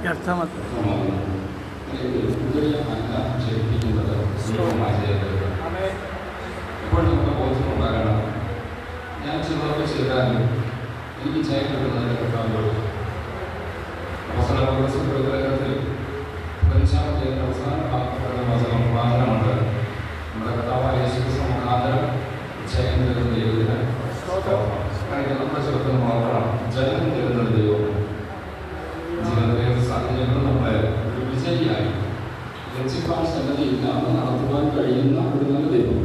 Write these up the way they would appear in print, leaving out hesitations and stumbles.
വ്യർത്ഥമല്ല. ഇപ്പോൾ നമുക്ക് ബോധ്യമുണ്ടാകണം, ഞാൻ ചിലതൊക്കെ ചെയ്താൽ എനിക്ക് ജയം കിട്ടുന്നതിൻ്റെ കർത്താവിനോട് അവസാന പ്രവേശനത്തിൽ 15 അവസാന വാചനമുണ്ട്. നമ്മുടെ കർത്താവായ യേശുക്രിസ്തു മുഖാന്തരം ജയം തരുന്ന ദൈവത്തിന് നമ്മുടെ ചെറുപ്പം നോക്കണം. ജയം തരുന്ന ദൈവം ജീവിതത്തിലെ സാഹചര്യങ്ങൾ നമ്മളെ ഒരു വിജയിയായി ലക്ഷ്യപ്പാൻ സന്നദ്ധയില്ലാതെ നടത്തുവാൻ കഴിയുന്ന ഒരു നല്ല ദൈവം.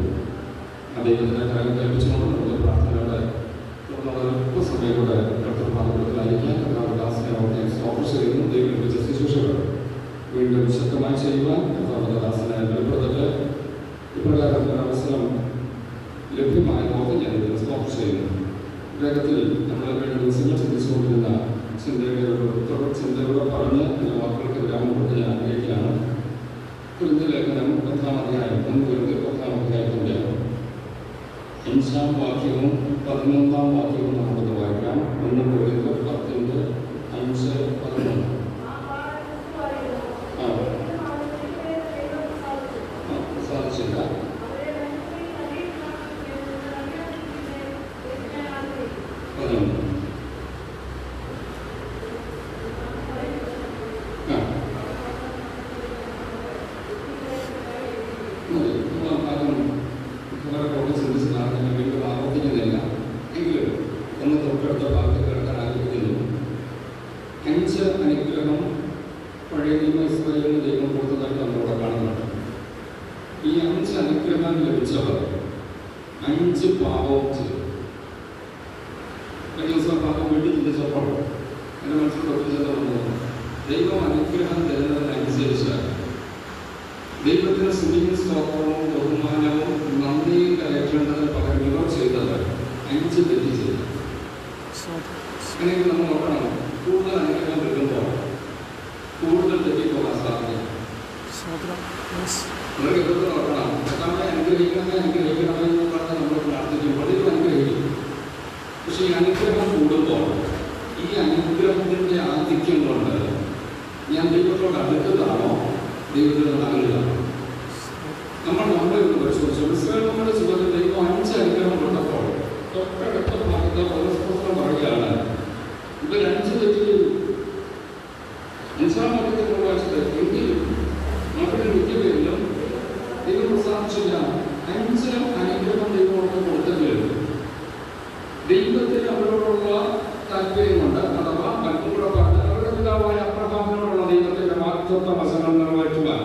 ആ ദൈവത്തിൻ്റെ കാര്യം കൽപ്പിച്ചുകൊണ്ട് നമ്മുടെ പ്രാർത്ഥനയോടെ സമയത്തോടെ കർത്തൃപാദത്തിലായിരിക്കാൻ കർത്താവദാസിനെ അവിടെ ഓഫർ ചെയ്യുന്നു. ദൈവം ലഭിച്ച ശുശ്രൂഷകൾ വീണ്ടും ശക്തമായി ചെയ്യുവാൻ കർത്താവദാസിനെ വെളിപ്പെടുത്തല് ഇപ്രകാരം അവസരം ലഭ്യമായ ഓർത്ത് ഞാൻ ഇതിന് ഓഫർ ചെയ്യുന്നു. വേഗത്തിൽ നമ്മൾ കഴിഞ്ഞ ദിവസങ്ങൾ ചിന്തിച്ചുകൊണ്ടിരുന്ന ചിന്തകളെ പറഞ്ഞ് എൻ്റെ വാക്കുകൾക്ക് വിരാമം കൊണ്ട് ഞാൻ ആഗ്രഹിക്കുകയാണ്. കുരുന്ന ലേഖനം 10-ാം അധ്യായം 10-ാം അധ്യായത്തിൻ്റെ 5-ാം വാക്യവും 11-ാം വാക്യവും നമുക്കൊന്ന് വായിക്കാം. 1 Corinthians 10:5-11. സാധിച്ചില്ല. ആവർത്തിക്കുന്നില്ല എങ്കിലും ഒന്ന് തൊട്ടടുത്ത ഭാഗത്ത് കിടക്കാൻ ആഗ്രഹിക്കുന്നു. 5 അനുഗ്രഹം പഴയ നിയമ ഇസ്രായേലിന് ദൈവം കൊടുത്തതായിട്ട് നമ്മളിവിടെ കാണുന്നുണ്ട്. ഈ 5 അനുഗ്രഹം ലഭിച്ചവർ 5 പാപവും ചെയ്തു. കഴിഞ്ഞ ദിവസം പാപം വീട്ടിൽ ചിന്തിച്ചപ്പോൾ എൻ്റെ മനസ്സിൽ ഒപ്പിച്ചത് ദൈവം അനുഗ്രഹം തരുന്നതിനനുസരിച്ച് ദൈവത്തിന് സ്തുതിയും സ്തോത്രവും ബഹുമാനവും നന്ദിയും കലയേണ്ടതിന് പകരം ഇവർ ചെയ്തത് 5 തെറ്റ് ചെയ്തു. അങ്ങനെയെങ്കിൽ നമ്മൾ നോക്കണം, കൂടുതൽ അനുഗ്രഹം കിട്ടുമ്പോൾ കൂടുതൽ തെറ്റിപ്പോകാൻ സാധ്യത. നമ്മൾ എപ്പോഴും നോക്കണം, നമ്മളെ അനുഗ്രഹിക്കണമേ എന്ന് പറഞ്ഞാൽ നമ്മൾ പ്രാർത്ഥിക്കുമ്പോൾ ഇത് അനുഗ്രഹിക്കും. പക്ഷെ ഈ അനുഗ്രഹം കൂടുമ്പോൾ ഈ അനുഗ്രഹത്തിൻ്റെ ആധിക്യം കൊണ്ട് ഞാൻ ദൈവത്തോട് അടുത്തതാണോ ദൈവത്തിൽ നിന്ന് അകലുകയാണോ? നമ്മളെ ഒന്ന് പരിശോധിച്ചു. ഇസ്രായേൽ നമ്മുടെ ജീവിതത്തിൽ ദൈവം 5 അനുഗ്രഹം കൊടുത്തപ്പോൾ തൊട്ടടുത്ത ഭാഗത്ത് പൗലോസ് പറയുകയാണ്, ഇവർ 5 തെറ്റ് ചെയ്തു. 5-ാം വാക്യത്തിൽ നമ്മൾ വായിച്ചത് എങ്കിലും അവരുടെ മിക്കപേരിലും ദൈവം പ്രസാദിച്ചില്ല. 5 അനുഗ്രഹം ദൈവം അവർക്ക് കൊടുത്തെങ്കിലും ദൈവത്തിന് അവരോടുള്ള താല്പര്യം കൊണ്ട്, അഥവാ അല്പം കൂടെ പറഞ്ഞ് അവരുടെ പിതാവായ അബ്രഹാമിനോടുള്ള ദൈവത്തിന്റെ വാഗ്ദത്ത വചനം നിറവേറ്റുവാൻ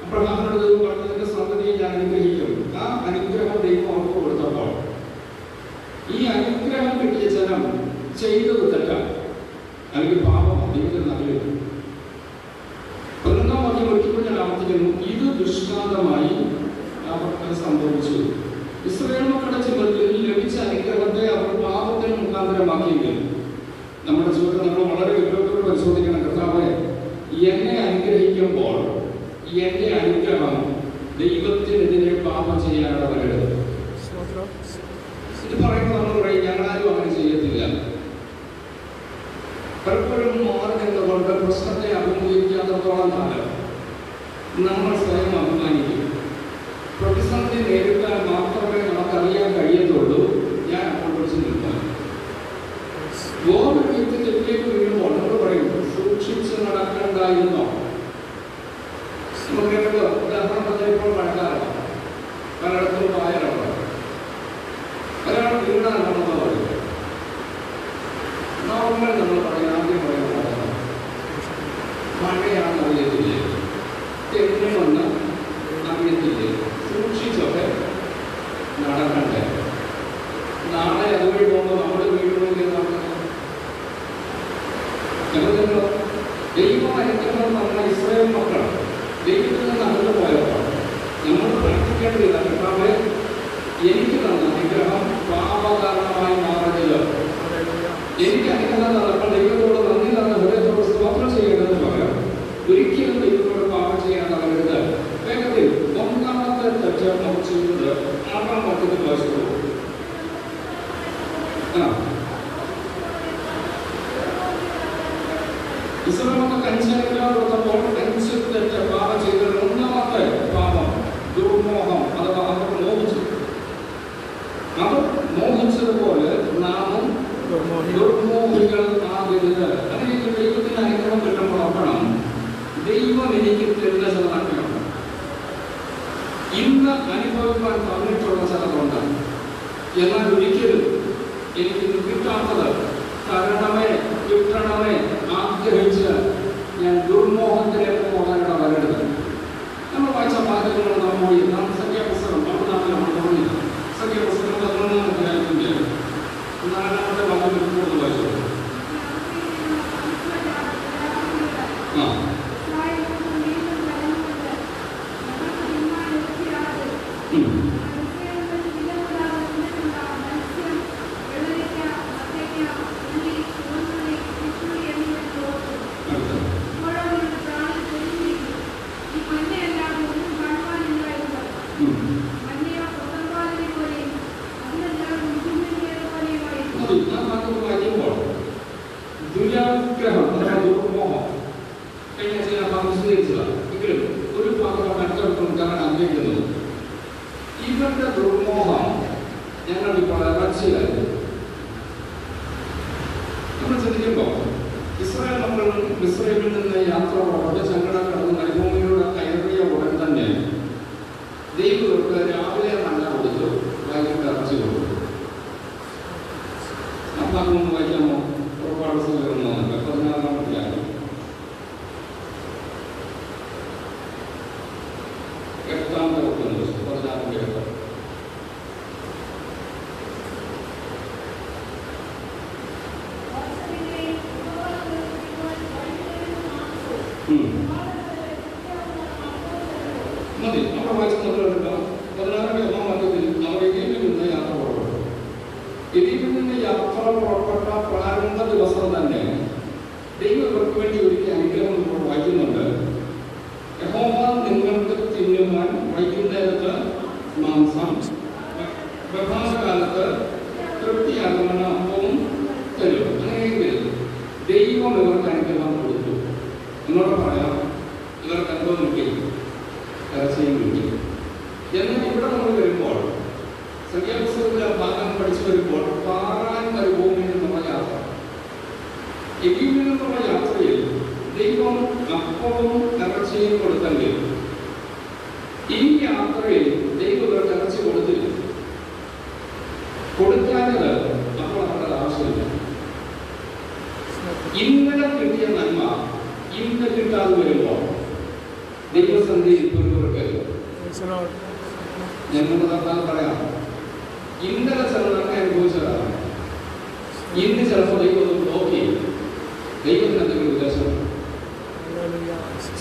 അബ്രഹാമിനോട് ദൈവം പറഞ്ഞതിന്റെ സന്തതിയെ ഞാൻ അനുഗ്രഹിക്കും. ആ അനുഗ്രഹം ദൈവം അവർക്ക് കൊടുത്തപ്പോൾ ഈ അനുഗ്രഹം കിട്ടിയ ജനം ചെയ്തത് തെറ്റാണ്, അല്ലെങ്കിൽ പാപം ദൈവത്തിന് നല്ലത്. 11-ാം വാക്യം ഒരിക്കലും ഞാൻ ആവർത്തിക്കുന്നു, ഇത് ദൃഷ്ടാന്തമായി അവർക്ക് സംഭവിച്ചു. ഇസ്രായേൽ മക്കളുടെ ജീവിതത്തിൽ ലഭിച്ച അനുഗ്രഹത്തെ അവർ പാപത്തിന് മുഖാന്തരമാക്കിയെങ്കിൽ നമ്മുടെ ജീവിതത്തിൽ നമ്മൾ വളരെ ഗൗരവത്തോടെ പരിശോധിക്കണം. കർത്താവേ, എന്നെ അനുഗ്രഹിക്കുമ്പോൾ എന്റെ അനുഗ്രഹം ദൈവത്തിനെതിരെ പാപം ചെയ്യാനുള്ള വരരുത്. ഇത് പറയുമ്പോൾ നമ്മൾ പറയും, ഞങ്ങളാരും അങ്ങനെ ചെയ്യത്തില്ല. പലപ്പോഴും മാറി നിന്നുകൊണ്ട് പ്രശ്നത്തെ അഭിമുഖീകരിക്കാത്തത്തോളം കാലം നമ്മൾ സ്വയം അഭിമാനിക്കും. പ്രതിസന്ധി നേരിട്ടാൽ മാത്രമേ നമുക്കറിയാൻ കഴിയത്തുള്ളൂ ഞാൻ അപ്പോൾ പിടിച്ചു നിൽക്കാൻ. വേറൊരു വ്യക്തി തെറ്റിലേക്ക് വീഴുമ്പോൾ നമ്മൾ പറയും, സൂക്ഷിച്ച് നടക്കണ്ടായിരുന്നോ? നമുക്കെല്ലാം ഉദാഹരണം പറഞ്ഞാൽ ഇപ്പോൾ മഴക്കാലമാണ്, പലയിടത്തും പായലാണ്. ഒരാൾ വീണാൽ നമ്മൾ പറയും, നോർമൽ നമ്മൾ പറയും, ആദ്യം പറയുന്നത് മഴയാണെന്ന് അറിയത്തില്ലേ, തെന്നുമെന്ന് അറിയത്തില്ലേ, സൂക്ഷിച്ചൊക്കെ നടക്കണ്ടേ, നാളെ അതുവഴി പോകുമ്പോൾ നമ്മുടെ വീടുകളിൽ ദൈവം അനുഗ്രഹം നമ്മുടെ ഇസ്രായേൽ മക്കൾ ദൈവത്തിൽ നിന്ന് അകന്നു പോയപ്പോൾ നമ്മൾ പ്രാർത്ഥിക്കേണ്ടതില്ല, കർത്താവേ എനിക്ക് തന്ന അനുഗ്രഹം പാപകാരണമായി മാറരുത്. എനിക്ക് അനുഗ്രഹം തന്നപ്പോൾ ദൈവത്തോട് നന്ദി തന്ന ഹൃദയത്തോട് സ്തോത്രം ചെയ്യേണ്ടതിന് പകരം ഒരിക്കലും ദൈവത്തോട് പാപം ചെയ്യാൻ തകരുത്. വേഗത്തിൽ 1-ാമത്തെ തെറ്റ് നമ്മൾ ചെയ്യുന്നത് 6-ാം വാക്യത്തിൽ വായിച്ചു. ഇസ്രായേൽ മക്കൾക്ക് 5 അനുഗ്രഹം കൊടുത്തപ്പോൾ 5 തെറ്റ് പാപം ചെയ്തത്. ഒന്നാമത്തെ പാപം ദുർമോഹം, അഥവാ അവർ മോഹിച്ചു. അവർ മോഹിച്ചതുപോലെ നാമും ദുർമോഹികൾ ആകരുത്. അതിലേക്ക് ദൈവത്തിന് അനുഗ്രഹം കിട്ടുമ്പോൾ ഓർക്കണം, ദൈവം എനിക്ക് തരുന്ന ചില നന്മയുണ്ട്. ഇന്ന് അനുഭവിക്കാൻ പറഞ്ഞിട്ടുള്ള ചിലതുണ്ട്. എന്നാൽ ഒരിക്കലും എനിക്ക് കിട്ടാത്തത് തരണമേ കിട്ടണമേ ആഗ്രഹിച്ച് ഞാൻ ദുർമോഹത്തിലേക്ക് പോകാനിട വരരുത്. നമ്മൾ വായിച്ച ഭാഗങ്ങൾ നാം സംഖ്യാപുസ്തകം 14 തുടങ്ങി. സംഖ്യാപുസ്തകം 11 അധ്യായത്തിന്റെ 4-ാമത്തെ ഭാഗം ഇപ്പോൾ വായിച്ചു. ഇവരുടെ ദുർമോഹം ഞങ്ങൾ ഇപ്പോൾ ഇറച്ചിയായി. നമ്മൾ ചിന്തിക്കുമ്പോൾ ഇസ്രായേൽ മക്കൾ മിസ്രൈമിൽ നിന്ന് യാത്ര പുറപ്പെട്ട് ചങ്ങല കടന്ന് മരുഭൂമിയിലൂടെ കയറിയ ഉടൻ തന്നെ ദൈവർക്ക് രാവിലെ മഞ്ഞ കൊടുത്തു, വൈകിട്ട് ഇറച്ചി കൊടുത്തു. ആ ഭാഗം ഒന്ന് വായിക്കാമോ? പുറപ്പാട് പുസ്തകം 14-ാം അധ്യായം 8-ാമത്തെ വാക്യം. 14-ാമത്തെ വാക്യം. മതി, നമ്മുടെ വായിച്ചെടുക്കാം. 16-ാം വാക്യത്തിൽ അവർ എരിയിൽ നിന്ന് യാത്ര പുറപ്പെട്ടു. എരിയിൽ നിന്ന് യാത്ര പുറപ്പെട്ട പ്രാരംഭ ദിവസം തന്നെ ദൈവം ഇവർക്ക് വേണ്ടി ഒരുക്കിയ അനുഗ്രഹം നമ്മൾ വായിക്കുന്നുണ്ട്. യഹോവ നിങ്ങൾക്ക് തിന്നുവാൻ വൈകുന്നേരത്ത് മാംസം, പ്രഭാതകാലത്ത് തൃപ്തിയാകുന്ന അപ്പവും തരും. അങ്ങനെയെങ്കിൽ ദൈവം ഇവർക്ക് അനുഗ്രഹം കൊടുത്തു. എന്നോട് പറയാം, ഇവർക്ക് അനുഭവം കിട്ടി, ഇറച്ചിയും കിട്ടി. എന്നാൽ ഇവിടെ നമ്മൾ വരുമ്പോൾ സംഖ്യാപുസ്തകത്തിലെ ഭാഗം പഠിച്ചു വരുമ്പോൾ പാറാൻ മരുഭൂമിയിൽ നിന്നുള്ള യാത്ര, എരിയിൽ നിന്നുള്ള യാത്രയിൽ ദൈവം അപ്പവും ഇറച്ചിയും കൊടുത്തെങ്കിൽ ഈ യാത്രയിൽ ദൈവം ഇവർക്ക് ഇറച്ചി കൊടുത്തില്ല. കൊടുക്കാനത് അപ്പോൾ അവരുടെ ആവശ്യമില്ല. ഇന്നലെ കിട്ടിയ നന്മ ഇന്ന് കിട്ടാതെ വരുമ്പോൾ ദൈവസന്ധി ഇവർക്ക് ഞങ്ങളുടെ നടത്താൻ പറയാം. ഇന്നലെ ചില നന്മ അനുഭവിച്ചതാണ്. ഇന്ന് ചിലപ്പോൾ ദൈവം ബ്ലോക്ക് ചെയ്യും. ദൈവത്തിന് എന്തെങ്കിലും ഉദ്ദേശം.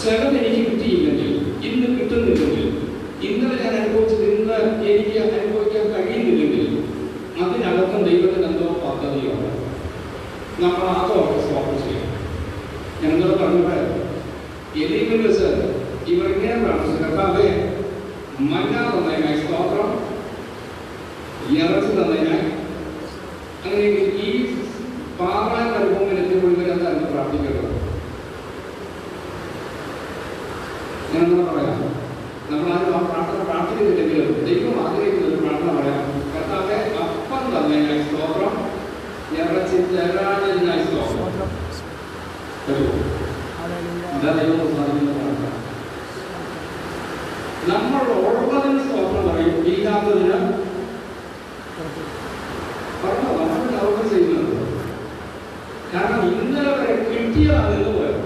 ചിലത് എനിക്ക് കിട്ടിയില്ലെങ്കിൽ, ഇന്ന് കിട്ടുന്നില്ലെങ്കിൽ, ഇന്നലെ ഞാൻ അനുഭവിച്ചത് ഇന്ന് എനിക്ക് അനുഭവിക്കാൻ കഴിയുന്നില്ലെങ്കിൽ അതിനകത്തും ദൈവത്തിന് എന്തോ പദ്ധതിയുണ്ട്. നമ്മൾ അതോടെ സ്വാഗതം ചെയ്യും. ഞങ്ങൾ പറഞ്ഞത് എലിയിൽ വെച്ച് ഇവർ ഇങ്ങനെ പ്രാർത്ഥിച്ചു, കർത്താവേ മന്ന തന്നതിനായി സ്തോത്രം, ഇറച്ചി തന്നതിനായി. അങ്ങനെ ഈ പാറാൻ അനുഭവം എത്തിയപ്പോൾ ഇവരെന്തായിരുന്നു പ്രാർത്ഥിക്കേണ്ടത്? ഞാൻ എന്താ പറയാം, നമ്മളാരും ആ പ്രാർത്ഥന പ്രാർത്ഥിക്കുന്നില്ലെങ്കിലും ദൈവം ആഗ്രഹിക്കുന്ന ഒരു പ്രാർത്ഥന പറയാം. കർത്താവേ അപ്പം തന്നതിനായി സ്തോത്രം, ഇറച്ചി തരാതിനായി സ്തോത്രം. ഇതാ ദൈവം സാധിക്കുന്ന പ്രാർത്ഥന. നമ്മൾ ഉള്ളതിന് സ്തോത്രം പറയും, ഇല്ലാത്തതിന് പറഞ്ഞോ. നമ്മൾ ദൗത്യം ചെയ്യുന്നത് കാരണം ഇന്നലെ വരെ കിട്ടിയതാണെന്ന് പോയത്.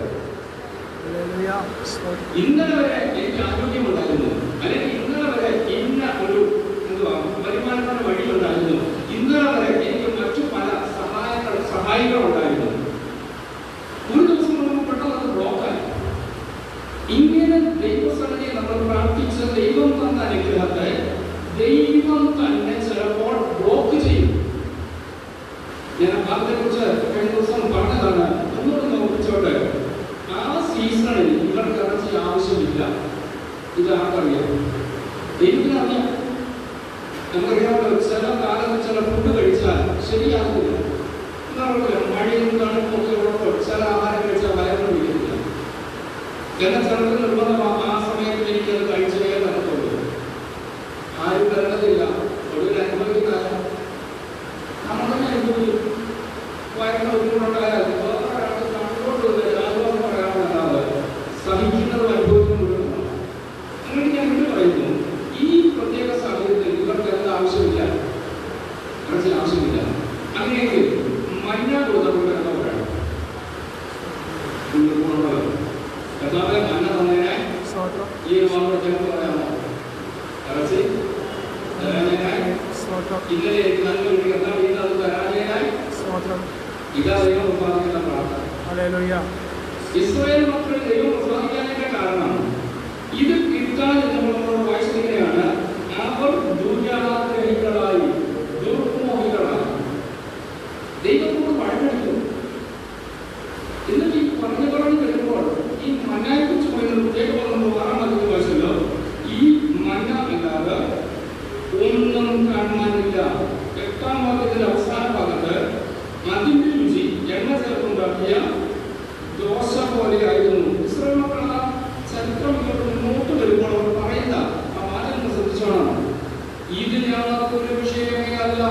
ഇന്നലെ വരെ എനിക്ക് ആരോഗ്യമുണ്ടായിരുന്നു, അല്ലെങ്കിൽ ഇന്നലെ വരെ ഇന്ന ഒരു വരുമാനത്തിന്റെ വഴിയുണ്ടായിരുന്നു, ഇന്നലെ വരെ എനിക്ക് മറ്റു പല സഹായികളുണ്ടായിരുന്നു. ഒരു ദിവസം നമുക്ക് പെട്ടെന്ന് അത് ബ്ലോക്കായി. ഇങ്ങനെ ദൈവസന്നിധിയെ നമ്മൾ പ്രാർത്ഥിച്ച ദൈവം തന്ന അനുഗ്രഹത്തെ ദൈവം തന്നെ ചിലപ്പോൾ ബ്ലോക്ക് ചെയ്യും. ഞാൻ അതിനെക്കുറിച്ച് കഴിഞ്ഞ ദിവസം പറഞ്ഞതാണ്. ഒന്നുകൂടെ നോക്കിച്ചോട്ടെ, ആ സീസണിൽ ഇവർക്ക് ഇറച്ചി ആവശ്യമില്ല. ഇത് ആർക്കറിയാം? ദൈവത്തിനറിയാം. നമുക്കറിയാമല്ലോ, ചില കാലത്ത് ചില ഫുഡ് കഴിച്ചാൽ ശരിയാകുന്നില്ല. മഴയും തണുപ്പൊക്കെ ഉള്ളപ്പോൾ ചില ആഹാരം കഴിച്ചാൽ വയറിന് അങ്ങനെ ബുദ്ധിമുട്ടുണ്ടായാൽ ആശ്വാസം പറയാമെന്നല്ലാതെ സഹിക്കുന്നതും അനുഭവിക്കുന്നതും അങ്ങനെ ഞാൻ വീണ്ടും പറയുന്നു, ഈ പ്രത്യേക സാഹചര്യത്തിൽ ഇവർക്ക് എന്താ ആവശ്യമില്ല, ആവശ്യമില്ല. അങ്ങനെയെങ്കിൽ മഞ്ഞ ഗോതമ്പ് എന്താ പറയണം? കർത്താവേ മഞ്ഞ തന്നേനെ ഈ മാർഗത്തിനൊക്കെ പറയാമോ? ഇറച്ചി തരാനായി ഇന്നലെ നല്ലൊരു കർത്താവ് അത് തരാനായി ഇതാ ദൈവം പ്രസാദിക്കുന്ന പ്രാർത്ഥന. ഇസ്രായേൽ മക്കൾ ദൈവം പ്രസാദിക്കാനൊക്കെ കാരണം ഇത് കിട്ടാൻ നമ്മളോട് വായിച്ചിരിക്കുകയാണ്. അവർ ദുര്യാഗ്രഹികളായി ദുർമോഹികളായി ദൈവത്തോട് വഴങ്ങെടുത്തു. എന്നിട്ട് ഈ പറഞ്ഞു വരുമ്പോൾ ഈ മഞ്ഞയെ കുറിച്ച് പറയുന്നത് പ്രത്യേക നമ്മൾ 6-ാം വായിച്ചല്ലോ. ഈ മഞ്ഞ ഇല്ലാതെ ഒന്നും കാണാനില്ല. 8-ാം വാക്യത്തിന്റെ അവസാന ഭാഗത്ത് അതിന്റെ രുചി എണ്ണ ചേർത്തുണ്ടാക്കിയ ദോശ പോലെയായിരുന്നു. ഇസ്രായേൽ മക്കൾ ചരിത്രം മുന്നോട്ട് വരുമ്പോൾ അവർ പറയുന്ന ആ വാചകം ശ്രദ്ധിച്ചോണം. ഇത് ഞങ്ങൾക്കൊരു വിഷയമേ അല്ല.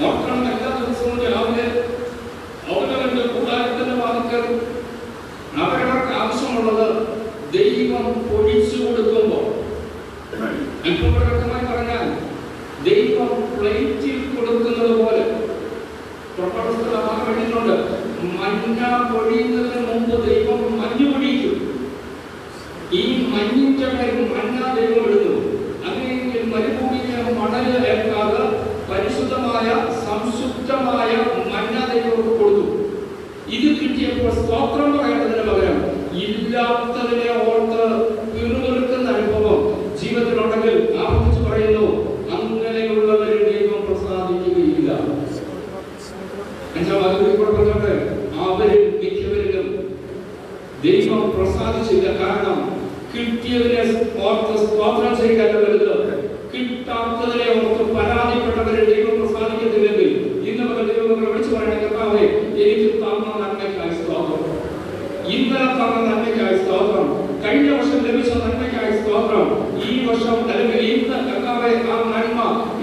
ഓർക്കണം, എല്ലാ ദിവസവും രാവിലെ അവരവരുടെ കൂടാരത്തിന്റെ വാതിക്കൽ അവരവർക്ക് ആവശ്യമുള്ളത് ദൈവം ഒഴിച്ചു കൊടുക്കുമ്പോൾ, ഇപ്പോൾ വ്യക്തമായി പറഞ്ഞാൽ ദൈവം പ്ലേറ്റിൽ കൊടുക്കുന്നത് പോലെ പറഞ്ഞിട്ടുണ്ട്. മഞ്ഞ പൊഴിയുന്നതിന് മുമ്പ് ദൈവം മഞ്ഞ് പൊഴിക്കും. ഈ മഞ്ഞിന്റെ മേൽ മഞ്ഞ ദൈവം ഇടുന്നു. അങ്ങനെയെങ്കിൽ മരുഭൂമിക്ക് മണല് ഏൽക്കാതെ പരിശുദ്ധമായ സംശുദ്ധമായ മഞ്ഞ ദൈവം കൊടുത്തു. ഇത് കിട്ടിയപ്പോൾ സ്തോത്രം പറയുന്നതിന് പകരം ഇല്ലാത്തതിനെ ഓർത്ത് പിറുപിറുക്കുന്ന അനുഭവം ജീവിതത്തിലുണ്ടെങ്കിൽ ആവർത്തിച്ച് പറയുന്നു, അങ്ങനെയുള്ളവരെ ദൈവം പ്രസാദിക്കുകയില്ല. 5-ാം വാക്യത്തിൽ പറഞ്ഞത് അവരിൽ മിക്കവരിലും ദൈവം പ്രസാദിച്ചില്ല. കാരണം കിട്ടിയതിനെ ഓർത്ത് സ്തോത്രം ചെയ്യാൻ വലുത്, കിട്ടാത്തതിനെ ഓർത്ത് പരാതിപ്പെട്ടവരെ ദൈവം പ്രസാദിക്കത്തില്ലെങ്കിൽ ഇന്ന് മുതൽ ദൈവമക്കളെ വിളിച്ചു പറയണ, കർത്താവേ എനിക്ക് തന്ന നന്മയ്ക്കായി സ്തോത്രം, ഇന്നലെ തന്ന നന്മയ്ക്കായി സ്തോത്രം, കഴിഞ്ഞ വർഷം ലഭിച്ച നന്മയ്ക്കായി സ്തോത്രം, ഈ വർഷം അല്ലെങ്കിൽ ഇന്ന് കർത്താവേ ആ നന്മ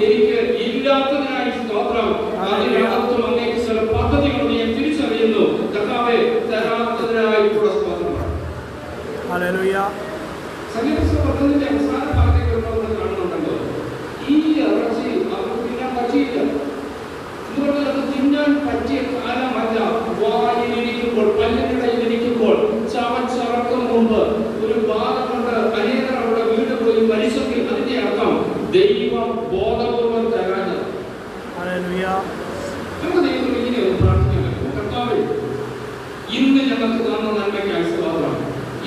എനിക്ക് ഇല്ലാത്തതിനായി സ്തോത്രം. അതിനകത്തും അങ്ങേക്ക് ചില പദ്ധതികളോട് ഞാൻ തിരിച്ചറിയുന്നു. കർത്താവേ തരാത്തതിനായിട്ടുള്ള സ്തോത്രം. പദ്ധതിന്റെ അവസാന ഭാഗത്തേക്ക് നമ്മൾ കാണുന്നുണ്ടല്ലോ, ഈ ഇറച്ചി അവർക്ക് തിന്നാൻ പറ്റിയില്ല. അത് തിന്നാൻ പറ്റിയ കാലമല്ല. വായിലിരിക്കുമ്പോൾ, പല്ലിനിടയിലിരിക്കുമ്പോൾ, ചവച്ചറക്കും മുമ്പ് ഒരു വാദം കൊണ്ട് അനേകർ അവിടെ വീട് പോയി മരിച്ചെങ്കിൽ അതിന്റെ അർത്ഥം ദൈവം ബോധപൂർവം തരാഞ്ഞത്. നമുക്ക് ദൈവം ഇങ്ങനെ പ്രാർത്ഥിക്കാൻ പറ്റും. കർത്താവേ ഇന്ന് ഞങ്ങൾക്ക് തന്ന നന്മയ്ക്കായി സ്തോത്രം,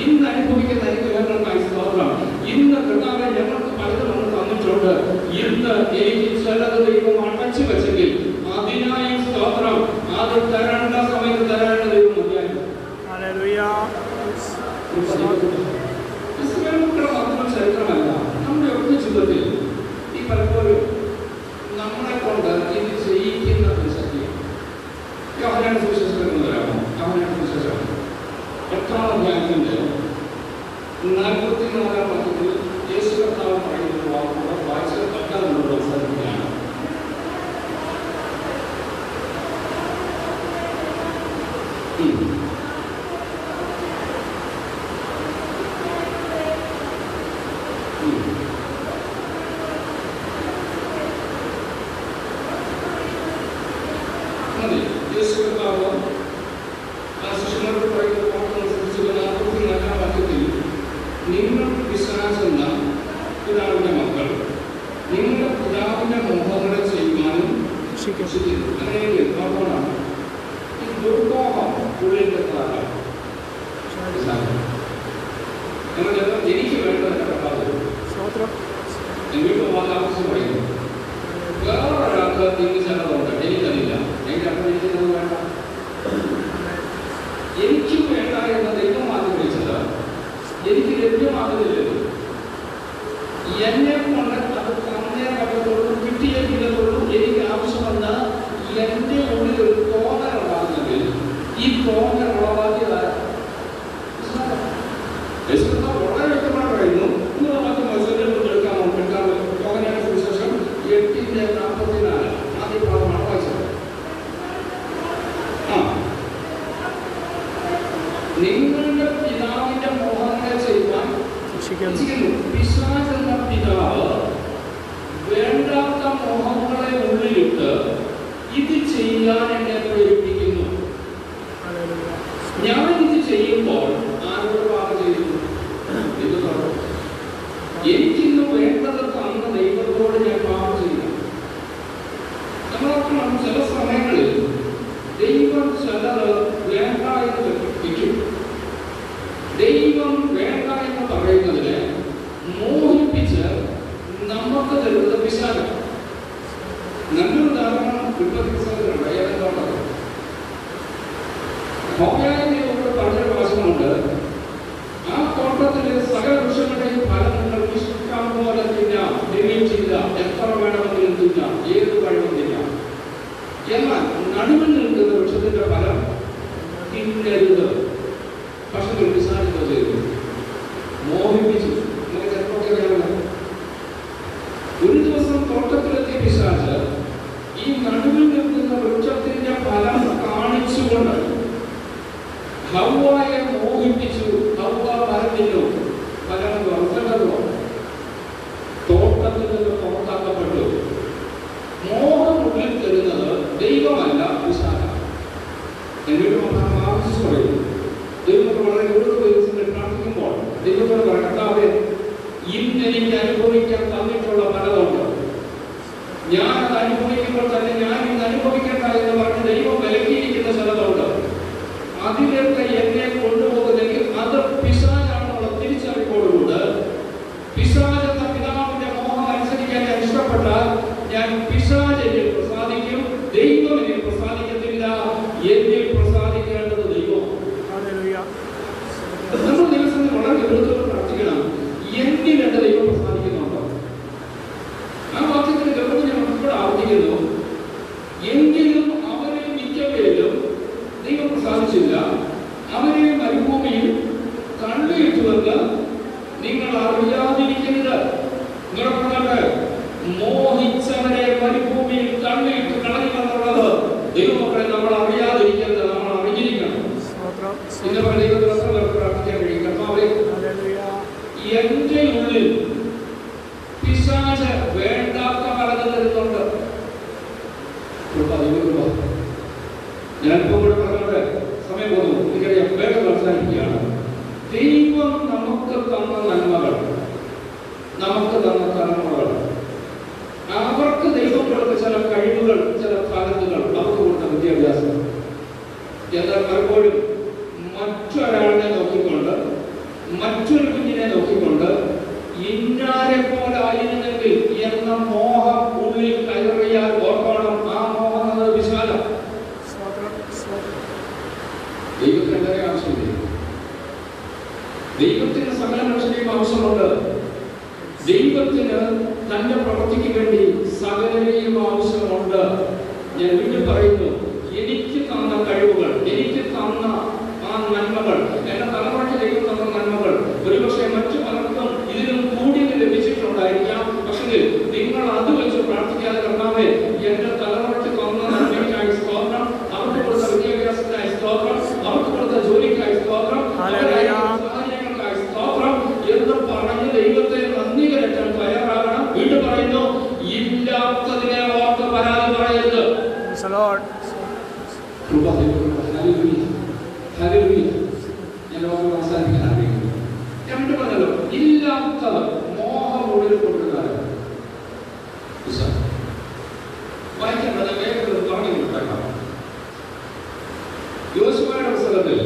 ഇന്ന് അനുഭവിക്കുന്ന അനുഗ്രഹങ്ങൾക്കായി സ്തോത്രം, ഇന്ന് കർത്താവേ ഞങ്ങൾക്ക് പലതും തന്നിട്ടുണ്ട്, ഇന്ന് എനിക്ക് ചിലത് ദൈവം അടച്ചു വെച്ചെങ്കിൽ അതിനായി സ്തോത്രം. അത് തരേണ്ട സമയത്ത് തരാനുള്ള ദൈവം മതിയായിരുന്നു. മാത്രം ചരിത്രമല്ല, നമ്മുടെ ഒക്കെ ജീവിതത്തിൽ ഈ പലപ്പോഴും നമ്മളെ കൊണ്ട് ഇത് ചെയ്യിക്കുന്ന ഒരു സത്യം. യോഹന്നാന്റെ സുവിശേഷം വരാമോ? യോഹന്നാന്റെ സുവിശേഷം 8-ാം അധ്യായത്തിന്റെ 44-ാം വാക്യത്തിൽ യേശു കർത്താവ് പറയുന്ന വാക്കുകൾ വായിച്ച് പറ്റാതെ അവസാനിക്കുകയാണ്. യേശു കർത്താവ് ആ ശിഷ്യന്മാരോട് പറയുന്ന വാക്കുകൾ ശ്രദ്ധിച്ചു. 44-ാം വാക്യത്തിൽ നിങ്ങൾ വിശ്വാസെന്ന പിതാവിന്റെ മക്കൾ നിങ്ങളുടെ പിതാവിന്റെ മോഹങ്ങളെ ചെയ്യുവാനും ശിക്ഷിക്കുന്നു. അങ്ങനെയെങ്കിൽ ഓർമ്മമാണ് ഈ ദുർമോഹം ഉള്ളിന്റെ താരം. എനിക്ക് വേണ്ടത് കർത്താവ് വീട്ടിൽ ആവശ്യം പറയുന്നു. വേറൊരാൾക്ക് തിരിഞ്ഞ് ചിലതുണ്ട്, എനിക്കതില്ല, എന്റെ അപ്പം എനിക്കത് വേണ്ട. എനിക്ക് വേണ്ട എന്ന ദൈവം ആഗ്രഹിച്ചത് എനിക്ക് ലഭ്യമാകുന്നില്ലല്ലോ. എന്നെ കൊണ്ട് അത് തന്നേ പറ്റത്തുള്ളൂ, കിട്ടിയെങ്കിലുള്ളൂ. എനിക്ക് ആവശ്യമെന്ന എന്റെ ഉള്ളിൽ ഒരു തോന്നൽ ഉണ്ടാകുന്നെങ്കിൽ ഈ തോന്നൽ ഉളവാക്കിയതാണ് വളരെ വ്യക്തമായി പറയുന്നു. യോഹന്നാന്റെ സുവിശേഷം 8:44 ആദ്യ ഭാഗമാണ് വായിച്ചത്. പിശാച് എന്ന പിതാവ് വേണ്ടാത്ത മോഹങ്ങളെ ഉള്ളിലിട്ട് ഇത് ചെയ്യാൻ എന്നെ പ്രേരിപ്പിക്കുന്നു. ഞാൻ ഇത് ചെയ്യുമ്പോൾ ആരോട് പാപം ചെയ്യുന്നു? എനിക്കിന്ന് വേണ്ടത് തന്ന ദൈവത്തോട് ഞാൻ പാപം ചെയ്യുന്നു. നമ്മളൊക്കെ ചില സമയങ്ങളിൽ ദൈവം ചിലത് വേണ്ട എന്ന് വെക്കും. ദൈവം വേണ്ട എന്ന് പറയുന്നതിനെ മോഹിപ്പിച്ച് നമുക്ക് തരുന്നത് പിശാച്. നല്ലൊരു ഉദാഹരണം പുസ്തകത്തിലുണ്ട്. ഏതെന്താണ് പറഞ്ഞൊരു വശമുണ്ട്. ആ തോട്ടത്തിലെ സകല വൃക്ഷങ്ങളുടെയും ഫലം നിങ്ങൾക്ക് ഇഷ്ടം പോലെ തിന്നാം, നിയമിച്ചില്ല, എത്ര വേണമെങ്കിലും തിന്നാം, ഏത് പഴവും തിന്നാം. എന്നാൽ നടുവിൽ നിൽക്കുന്ന വൃക്ഷത്തിന്റെ ഫലം തിന്നരുത്. പക്ഷെ പിശാച് ചെയ്തു, മോഹിപ്പിച്ചു. നമുക്ക് ചിലപ്പോൾ അറിയാമല്ലോ, ഒരു ദിവസം തോട്ടത്തിലെത്തിയ പിശാച് ഈ നടുവിൽ നിൽക്കുന്ന വൃക്ഷത്തിന്റെ ഫലം കാണിച്ചുകൊണ്ട് ഹവ്വായെ മോഹിപ്പിച്ചു. ഹവ്വ പറഞ്ഞില്ലോ, ഫലം വർദ്ധനവോ, തോട്ടത്തിൽ നിന്ന് പുറത്താക്കപ്പെട്ടു. മോഹം ഉള്ളിൽ തരുന്നത് ദൈവമല്ല, പിശാചാണ്. എന്നൊരു ആവശ്യം പറയുന്നു. ദൈവത്തോട് വളരെ കൂടുതൽ ദിവസങ്ങളിൽ പ്രാർത്ഥിക്കുമ്പോൾ ദൈവത്തോട് കർത്താവേ, ഇന്ന് എനിക്ക് അനുഭവിക്കാൻ തന്നിട്ടുള്ള പലതുണ്ട്. ഞാൻ അത് അനുഭവിക്കുമ്പോൾ തന്നെ ഞാൻ ഇന്ന് അനുഭവിക്കണ്ട എന്ന് പറഞ്ഞ് ദൈവം വിലക്കിയിരിക്കുന്ന ചിലതുണ്ട്. അതിലേക്ക് എന്നെ കൊണ്ടുപോകുന്നെങ്കിൽ അത് പിശാചാണെന്നുള്ള തിരിച്ചറിവോടുകൂടെ പിശാച് എന്ന പിതാവിന്റെ മോഹം അനുസരിക്കാൻ ഞാൻ ഇഷ്ടപ്പെട്ടാൽ ഞാൻ പിശാചിനെ പ്രസാദിക്കും, ദൈവം എന്നെ പ്രസാദിക്കത്തില്ല. എന്നെ പ്രസാദിക്കേണ്ടത് ദൈവം. നമ്മൾ ദിവസം വളരെ ഗൗരവത്തോടെ പ്രാർത്ഥിക്കണം, എന്നിൽ എന്റെ ദൈവം പ്രസാദിക്കുന്നുണ്ടോ? ആ വാക്യത്തിന് ഗൗരവം ഞാൻ ഇപ്പോൾ ആവർത്തിക്കുന്നു. എങ്കിലും അവരെ മിക്കവരിലും ദൈവം പ്രസാദിച്ചില്ല. അവരെ മരുഭൂമിയിൽ തള്ളിയിട്ടുവെന്ന് നിങ്ങൾ അറിയാതിരിക്കരുത്. നിങ്ങൾ പറഞ്ഞത് മോഹിച്ചവരെ മരുഭൂമിയിൽ തള്ളിയിട്ട് കളയുമെന്നുള്ളത് ദൈവമക്കളെ നമ്മൾ അറിയാതിരിക്കരുത്, നമ്മൾ അറിഞ്ഞിരിക്കണം. എന്റെ പ്രാർത്ഥിക്കാൻ കഴിയും. കർത്താവേ, എന്റെ ഉള്ളിൽ പിശാച് വേണ്ടാത്ത പലതും തരുന്നുണ്ട്. ഞാനിപ്പോ കൂടെ പറഞ്ഞോട്ടെ, സമയം പോകുന്നു, എനിക്കറിയാം, വേഗം അവസാനിക്കുകയാണ്. ദൈവം നമുക്ക് തന്ന നന്മകൾ, നമുക്ക് തന്ന തലമുറകൾ, അവർക്ക് ദൈവം കൊടുത്ത ചില കഴിവുകൾ, ചില താലന്തുകൾ, അവർക്ക് കൊടുത്ത വിദ്യാഭ്യാസം, എന്നാൽ പലപ്പോഴും മറ്റൊരാളിനെ നോക്കിക്കൊണ്ട്, മറ്റൊരു കുഞ്ഞിനെ നോക്കിക്കൊണ്ട് ഇന്നാരെ പോലെ ആയിരുന്നെങ്കിൽ എന്ന മോഹം ഉള്ളിൽ കയറിയാൽ ഓർക്കണം, ആ മോഹം എന്നത് വിശാലം. ദൈവത്തിന് വളരെ ആവശ്യമില്ല. ദൈവത്തിന് സകല മനുഷ്യരെയും ആവശ്യമുണ്ട്. ദൈവത്തിന് തന്റെ പ്രവൃത്തിക്ക് വേണ്ടി സകലരെയും ആവശ്യമുണ്ട്. ഞാൻ വീണ്ടും പറയുന്നു, എനിക്ക് തന്ന കഴിവുകൾ, എനിക്ക് തന്ന ആ നന്മകൾ, എന്റെ തലമുറയ്ക്ക് ദൈവം തന്ന നന്മകൾ ഒരുപക്ഷെ മറ്റു പലർക്കും ഇതിനും കൂടി ലഭിച്ചിട്ടുണ്ടായിരിക്കാം. പക്ഷേ നിങ്ങൾ അത് വെച്ച് പ്രാർത്ഥിക്കാതെ, കർത്താവേ, എന്റെ തലമുറയ്ക്ക് തന്ന നന്മയ്ക്കായി സ്തോത്രം, അവർക്ക് കൊടുത്ത വിദ്യാഭ്യാസത്തിനായി സ്തോത്രം, അവർക്ക് കൊടുത്ത ജോലിക്കായി സ്തോത്രം, സാഹചര്യങ്ങൾക്കായി സ്തോത്രം എന്ന് പറഞ്ഞ് ദൈവത്തെ നന്ദി കരറ്റാൻ തയ്യാറാകണം. വീണ്ടും പറയുന്നു, ഇല്ലാത്തതിനെ ഓർത്ത് പരാതി പറയരുത്. അവസാനിക്കാൻ അറിയുന്നു. ഞാൻ വീണ്ടും പറഞ്ഞല്ലോ, ഇല്ലാത്തത് മോഹം ഉള്ളിൽ കൊണ്ടുവരാൻ വായിക്കേണ്ടത് വേഗത്തിൽ പറഞ്ഞു കൊടുത്തേക്കാം. യോശുവയുടെ പുസ്തകത്തിൽ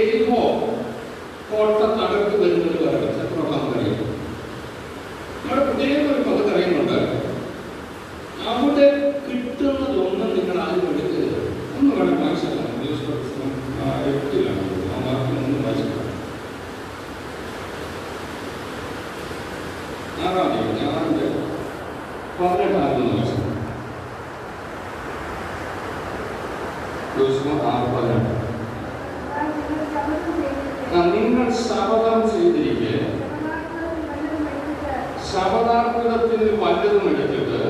എരിഹോ കോട്ട തകർത്ത് വരുന്നത് വരെ ചക്രവർത്താൻ കഴിയും. നമ്മുടെ പ്രത്യേക ഒരു പദ്ധതി അറിയുന്നുണ്ട്. അവിടെ കിട്ടുന്നതൊന്നും നിങ്ങൾ ആരും എടുക്കരുത്. ഒന്നും വേണം വായിച്ചല്ല. യോശുവ പുസ്തകം 8-ലാണ്. ആ വാക്യം ഒന്നും വായിച്ചില്ല. 6-ാം വർഷം യോശുവ 6:18. നിങ്ങൾ ശപഥം ചെയ്തിരിക്കെ ശപഥാർത്ഥത്തിൽ വല്ലതും എടുത്തിട്ട്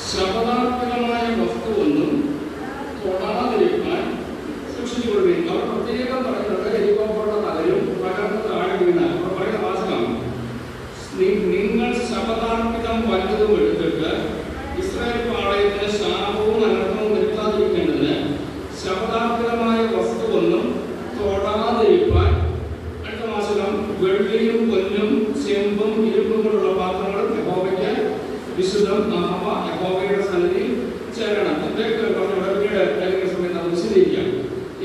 ശപഥാർത്ഥമായ വസ്തുവൊന്നും നിങ്ങൾ ശപഥാർപ്പിതം വല്ലതും എടുത്തിട്ട് ഇസ്രായേൽ പാളയത്തിന് ശാപവും അനർത്ഥവും വരുത്താതിരിക്കേണ്ടതിന് ശപഥാർപ്പിതമായ വസ്തുവൊന്നും തൊടാതിരിക്കാൻ അടുത്ത മാസം വെള്ളിയും പൊന്നും ചെമ്പും ഇരുമ്പും കൊണ്ടുള്ള പാത്രങ്ങളും യഹോവയ്ക്ക് വിശുദ്ധം യഹോവയുടെ സന്നിധിയിൽ ചേരണം. പിന്നീട് സമയത്ത് അത് വിശദീകരിക്കാം.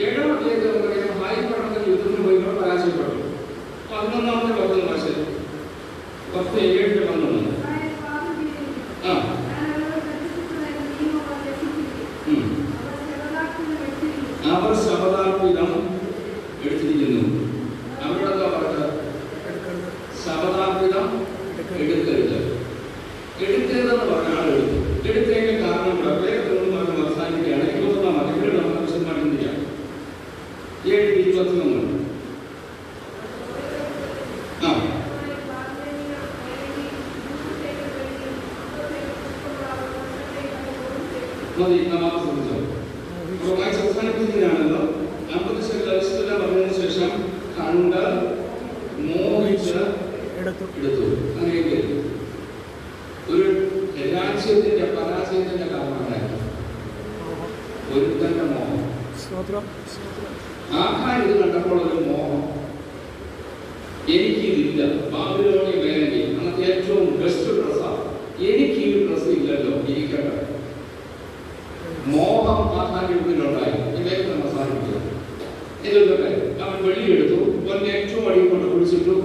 7-ാം അധ്യായത്തിൽ നമുക്കറിയാം ഹായ് പട്ടണത്തിൽ യുദ്ധത്തിന് പോയി പരാജയപ്പെട്ടു. 11-ാമത്തെ 10:7-11 അവർ ശപഥാർപ്പിതം എടുത്തിരിക്കുന്നു. അവരുടെ എന്താ പറയുക? ശപഥാർപ്പിതം എടുക്കരുത്. എടുക്കരുതെന്ന് പറഞ്ഞ ആളെടുത്തു. എടുത്തതിന്റെ കാരണം വേഗത്തിലൊന്നും പറഞ്ഞ് അവസാനിക്കുകയാണ്. 21-ാം അധ്യായം നമുക്ക് വിശദമായിട്ട് ചിന്തിക്കാം. 7:21 അവസാനിപ്പിക്കുന്നതിനാണല്ലോ. 50 ശതമാനം പറഞ്ഞതിന് ശേഷം കണ്ട് മോഹിച്ച് എടുത്തു. അങ്ങനെയൊക്കെ ഒരു രാജ്യത്തിന്റെ പരാജയത്തിന്റെ കാരണമായിരുന്നു ഒരുത്തന്റെ മോഹം. ആഹാരം ഇത് കണ്ടപ്പോൾ ഒരു മോഹം, എനിക്കിതില്ല. ബാബിലോണിയ വേലയ്ക്ക് അന്നത്തെ ഏറ്റവും ബെസ്റ്റ് ഡ്രസ്സാണ്. എനിക്ക് ഈ ഡ്രസ്സ് ഇല്ലല്ലോ, ഇരിക്കട്ടെ. മോഹം ആഹാരത്തിലുണ്ടായി. ഇദ്ദേഹത്തെ അവസാനിപ്പിച്ചു. ഇതൊക്കെ അവൻ വെള്ളി എടുത്തു, അവൻ്റെ ഏറ്റവും അടിയിൽ കൊണ്ട് കുടിച്ചിട്ടു.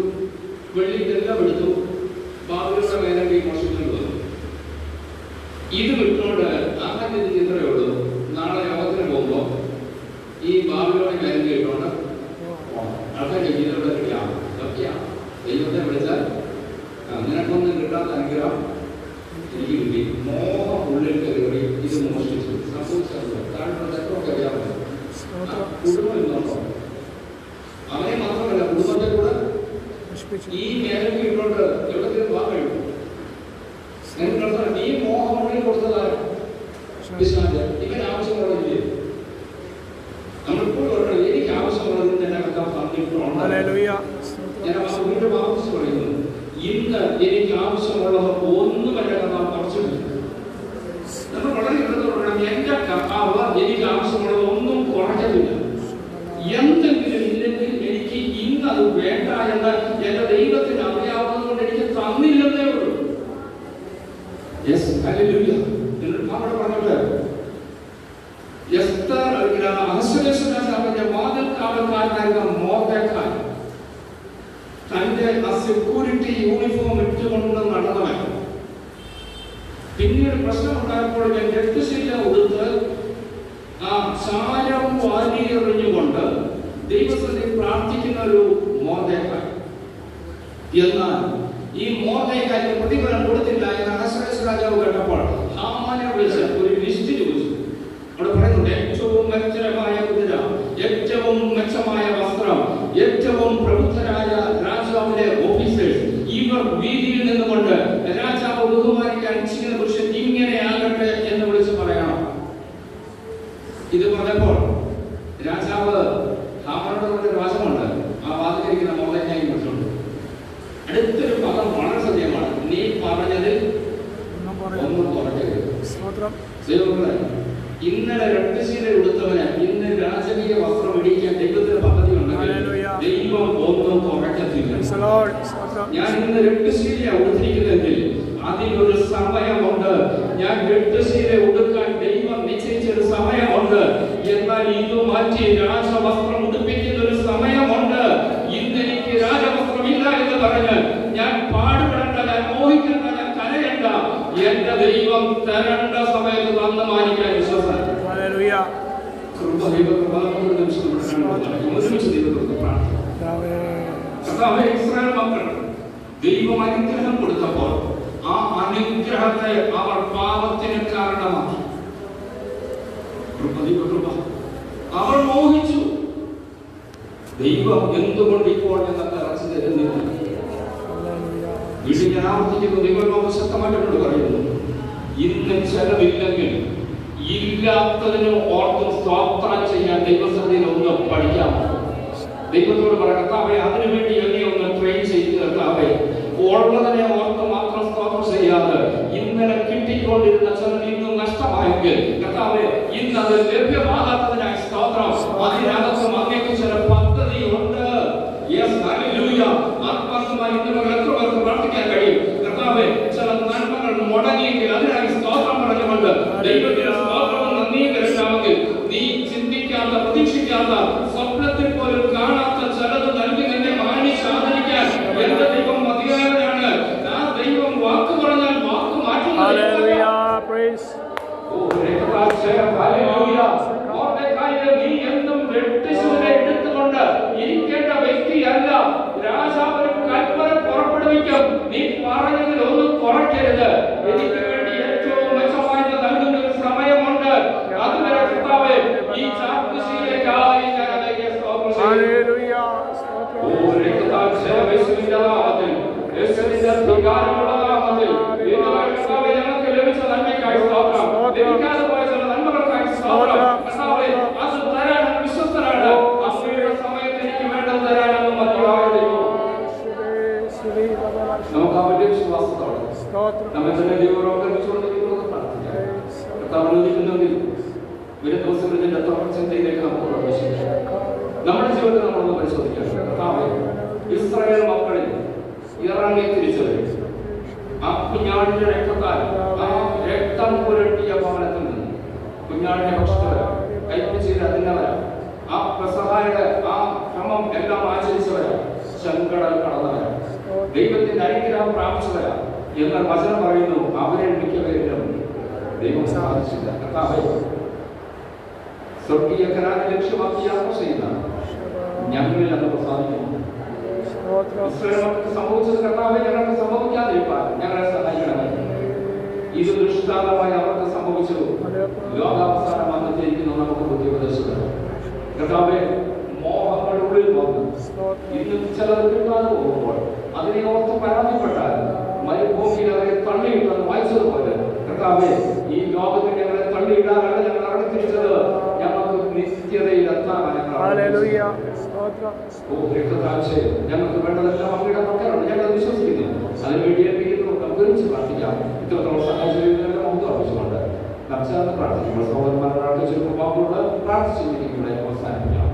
വെള്ളി ഇതെല്ലാം എടുത്തു. ബാബിലോണിയ വേലയ്ക്ക് മോശിച്ചുകൊണ്ട് വന്നു. ഇത് വിട്ടുകൊണ്ട് ആഹാരത്തിന് ചിന്തയേ ഉള്ളൂ. നാളെ യോഗത്തിന് പോകുമ്പോൾ ഈ ബാബിലോണിയ വേലയ്ക്ക് ഇട്ടുകൊണ്ട് ആൾക്കാരുടെ ജീവിതം ദൈവത്തെ വിളിച്ചാൽ നിനക്കൊന്നും കിട്ടാത്ത അനുഗ്രഹം എനിക്ക് കിട്ടി. മോഹം ഉള്ളിൽ കയറി ഇത് മോഷ്ടിച്ചു. സംഭവിച്ചത് കാരണം തെറ്റൊക്കെ അറിയാമോ? കുടുംബം ഇന്നുണ്ടോ? അവനെ മാത്രമല്ല, കുടുംബത്തെ കൂടെ ഈ മേലക്ക് ഇട്ടുകൊണ്ട് എവിടത്തേക്ക് പോകാൻ കഴിയും. ഈ മോഹം ഉള്ളിൽ കൊടുത്തതാണ് ഇവൻ ആവശ്യമുള്ളതില്ലേ? നമ്മളിപ്പോൾ പറയണം എനിക്ക് ആവശ്യമുള്ളതിന് തന്നെ വെക്കാൻ പറഞ്ഞിട്ടുണ്ടോ? ഞാൻ വീണ്ടും ആവശ്യം പറയുന്നു. ഇന്ന് എനിക്ക് ആവശ്യമുള്ളത് ഒന്നുമല്ല കർത്താവ് കുറച്ചിട്ടില്ല. നമ്മൾ വളരെ പറയണം എന്റെ കർത്താവ് എനിക്ക് ആവശ്യമുള്ളത് ഒന്നും കുറയ്ക്കുന്നില്ല. എന്തെങ്കിലും ഇല്ലെങ്കിൽ എനിക്ക് ഇന്ന് അത് വേണ്ട എന്ന് എന്റെ ദൈവത്തിന് അറിയാവുന്നത് കൊണ്ട് എനിക്ക് തന്നില്ലെന്നേ ഉള്ളൂ. പറഞ്ഞിട്ട് വാതിൽ കാവൽക്കാരനായിരുന്ന മോർദെഖായി തന്റെ സെക്യൂരിറ്റി യൂണിഫോം ഇട്ടുകൊണ്ട് നടന്നവൻ പിന്നീട് പ്രശ്നം ഉണ്ടായപ്പോൾ ഞാൻ രക്തശീല ഉടുത്ത് ആ ചാരം വാരിയെറിഞ്ഞുകൊണ്ട് ദൈവസന്നിധിയിൽ പ്രാർത്ഥിക്കുന്ന ഒരു മോർദെഖായി. എന്നാൽ ഈ മോർദെഖായിക്ക് പ്രതിഫലം കൊടുത്തില്ല എന്ന് അഹസ്വേരോസ് രാജാവ് കേട്ടപ്പോൾ ഹാമാനെ വിളിച്ച് ഒരു ലിസ്റ്റ് ചോദിച്ചു. അവിടെ പറയുന്നുണ്ട് ഏറ്റവും മെച്ചമായ കുതിര, ഏറ്റവും മെച്ചമായ വസ്ത്രം, ഏറ്റവും പ്രബുദ്ധരായ രാജാവിന്റെ ഓഫീസേഴ്സ്, ഇവർ വീതിയിൽ നിന്നുകൊണ്ട് രാജാവ് ബഹുമാനിക്കാൻ ചെയ്യുന്ന പുരുഷൻ ഇങ്ങനെ ആകട്ടെ എന്ന് വിളിച്ച് പറയണം. ഇത് പറഞ്ഞപ്പോൾ രാജാവ് ഹാമാനോട് വാചകമുണ്ട്. ആ വാതിലിരിക്കുന്ന മോർദെഖായിയെ കുറിച്ചുണ്ട്. അടുത്തൊരു പദം വളരെ സത്യമാണ്. നീ പറഞ്ഞതിൽ ഒന്നും കുറയ്ക്കരുത്. ഇന്നലെ രക്തശീല ഉടുത്തവന് ഇന്ന് രാജകീയ വസ്ത്രം ഇടിക്കാൻ ദൈവത്തിന് പദ്ധതി ഉണ്ടെങ്കിൽ ദൈവം ഒന്നും കുറയ്ക്കത്തില്ല. ഞാൻ ഇന്ന് രക്തശീല ഉടുത്തിരിക്കുന്നെങ്കിൽ അതിനൊരു സമയമുണ്ട്. ഞാൻ രക്തശീല ഉടുക്കാൻ ദൈവം നിശ്ചയിച്ചൊരു സമയമുണ്ട്. എന്നാൽ ഇത് മാറ്റി രാജവസ്ത്രം ഉടുപ്പിക്കുന്ന ഒരു സമയമുണ്ട്. ഇന്ന് എനിക്ക് രാജവസ്ത്രമില്ല എന്ന് പറഞ്ഞ് ഞാൻ പാടുപെടേണ്ട, ഞാൻ മോഹിക്കേണ്ട, ഞാൻ കരയണ്ട. എന്റെ ദൈവം തരേണ്ട സമയത്ത് വന്ന് മാനിക്കാൻ വിശ്വാസം. ഇസ്രായേൽ മക്കൾ ദൈവം അനുഗ്രഹം കൊടുത്തപ്പോൾ ആ അനുഗ്രഹത്തെ അവർ പാപത്തിന് കാരണമാക്കി. അവർ മോഹിച്ചു. ദൈവം എന്തുകൊണ്ട് ഇപ്പോൾ എന്നൊക്കെ അറച്ചു തരുന്നില്ല. വീണ്ടും ഞാൻ ആവർത്തിക്കുന്നു, ദൈവം ശക്തമായിട്ടുണ്ട് പറയുന്നു, ഇന്ന് ചെലവില്ലെങ്കിൽ ഇല്ലാത്തതിന് ഓർത്തും സ്തോത്രം ചെയ്യാൻ ദൈവസന്നിധിയിൽ ഒന്ന് പഠിക്കാമോ? ദൈവത്തോട് പറ, കർത്താവേ അതിനുവേണ്ടി എന്നെ ഒന്ന് ട്രെയിൻ ചെയ്ത് കർത്താവേ ഉള്ളതിനെ ഓർത്ത് മാത്രം സ്തോത്രം ചെയ്യാതെ ഇന്നലെ കിട്ടിക്കൊണ്ടിരുന്ന ചിലത് ഇന്നും നഷ്ടമായെങ്കിൽ കർത്താവേ ഇന്ന് അത് ലഭ്യമാകാത്തതിനായി സ്തോത്രം. അതിനകത്ത് അങ്ങേക്ക് ചില പദ്ധതി ഉണ്ട്. ആത്മാർത്ഥമായി ഇന്ന് എത്ര പേർക്ക് പ്രാർത്ഥിക്കാൻ കഴിയും? കർത്താവേ ചില നന്മകൾ മുടങ്ങിയെങ്കിൽ അതിനായി സ്തോത്രം പറഞ്ഞുകൊണ്ട് ദൈവത്തിന് സ്തോത്രവും നന്ദിയും കരുതാമെങ്കിൽ നീ ചിന്തിക്കാത്ത പ്രതീക്ഷിക്കാത്ത സ്വപ്നത്തിൽ പോലും കാണാത്ത ചിലത് നൽകി നിന്നെ മാനിച്ച് ആദരിക്കാൻ എന്റെ ദൈവം മതിയായവനാണ്. ആ ദൈവം വാക്ക് പറഞ്ഞാൽ വാക്ക് മാറ്റുന്നത്. നീ എന്നും വെട്ടിശൂരെ എടുത്തുകൊണ്ട് ഇരിക്കേണ്ട വ്യക്തിയല്ല. രാജാവ് ഒരു കൽപ്പന പുറപ്പെടുവിക്കും. നീ പറഞ്ഞതിൽ ഒന്നും കുറയ്ക്കരുത്. എനിക്ക് വേണ്ടി ഏറ്റവും മെച്ചമായത് നൽകുന്ന ഒരു സമയമുണ്ട്. അതുവരെ കർത്താവേ ഈ ചാക്കുശീലേക്കായി ഞാൻ അതിലേക്ക് സ്തോത്രം ചെയ്യുന്നു. ഞങ്ങൾക്ക് ലഭിച്ച നന്മയ്ക്കായി സ്തോത്രം. ലഭിക്കാതെ പോയ ചില നന്മകൾക്കായി സ്തോത്രം. കർത്താവേ അത് തരാൻ വിശ്വസ്തനാണ്. അങ്ങയുടെ സമയത്ത് എനിക്ക് വേണ്ടത് തരാനെന്നും മതിയായ ദൈവം. നമുക്ക് ആ വലിയ വിശ്വാസത്തോടെ നമ്മെ തന്നെ ദൈവരോട് വെച്ചുകൊണ്ടിരിക്കുന്നത് പ്രാർത്ഥിക്കാം. കർത്താവ് അനുവദിക്കുന്നെങ്കിൽ വരും ദിവസങ്ങളിൽ ചിന്തയിലേക്ക് നമുക്ക് പ്രവേശിക്കാം. നമ്മുടെ ജീവിതത്തിൽ നമ്മളൊന്ന് പരിശോധിക്കാം. കർത്താവേ ഇസ്രായേൽ മക്കളിൽ ഇറങ്ങി തിരിച്ചവരും ആ കുഞ്ഞാടിന്റെ രക്തത്താൽ ആ രക്തം പുരട്ടിയ ഭവനത്തിൽ നിന്ന് കുഞ്ഞാടിനെ ഭക്ഷിച്ചവരാ, കൈപ്പിച്ചത് അതിനവരാ, ആ പെസഹായുടെ ആ ക്രമം എല്ലാം ആചരിച്ചവരാ, ചെങ്കടൽ കടന്നവരാ, ദൈവത്തിന്റെ അനുഗ്രഹം പ്രാപിച്ചവരാ എന്നാൽ വചനം പറയുന്നു അവരെ മിക്കവരും ദൈവം സാധിച്ചില്ല. കർത്താവേ സ്വർഗീയ കരാറിനെ ലക്ഷ്യമാക്കി യാത്ര ചെയ്യുന്ന ഞങ്ങളിൽ അത് പ്രസാദിക്കുന്നു. സംഭവിച്ചത് കർത്താവെ ഞങ്ങൾക്ക് സംഭവിക്കാതിരിക്കാൻ ഞങ്ങളെ സഹായിക്കണമേ. ഇത് ദൃഷ്ടാന്തമായി അവർക്ക് സംഭവിച്ചു. ലോകാവസാനം വന്നെത്തിയിരിക്കുന്നു നമുക്ക് ബുദ്ധി ഉപദേശിക്കണം. കർത്താവെ മോഹങ്ങളുടെ ഉള്ളിൽ വന്നു ഇന്നും ചിലത് കിട്ടാതെ പോകുമ്പോൾ അതിനെ ഓർത്ത് പരാതിപ്പെട്ടാൽ മരുഭൂമിയിൽ അവരെ തള്ളിയിട്ടെന്ന് വായിച്ചതുപോലെ കർത്താവെ ഈ ലോകത്തിൽ ഞങ്ങളെ തള്ളിയിടാനാണ് ഞങ്ങൾ അവിടെ തിരിച്ചത്. ഞങ്ങൾക്ക് നിത്യതയിൽ എത്താനാണ് ഞങ്ങൾക്ക് വേണ്ടതെല്ലാം അങ്ങയുടെ മക്കളുണ്ട്. ഞങ്ങൾ വിശ്വസിക്കുന്നു. അതിനുവേണ്ടി ഏൽപ്പിക്കുന്നു. നമുക്ക് ഒരുമിച്ച് പ്രാർത്ഥിക്കാം. ഇത്രത്തോളം സഹായിച്ചതിനെല്ലാം നമുക്ക് ആവശ്യമുണ്ട്. നമുക്ക് പ്രാർത്ഥിക്കുമ്പോൾ സഹോദരന്മാരെ പ്രാർത്ഥിച്ചിരിക്കുമ്പോൾ പ്രാർത്ഥിച്ചിരിക്കും. അവസാനിപ്പിക്കാം.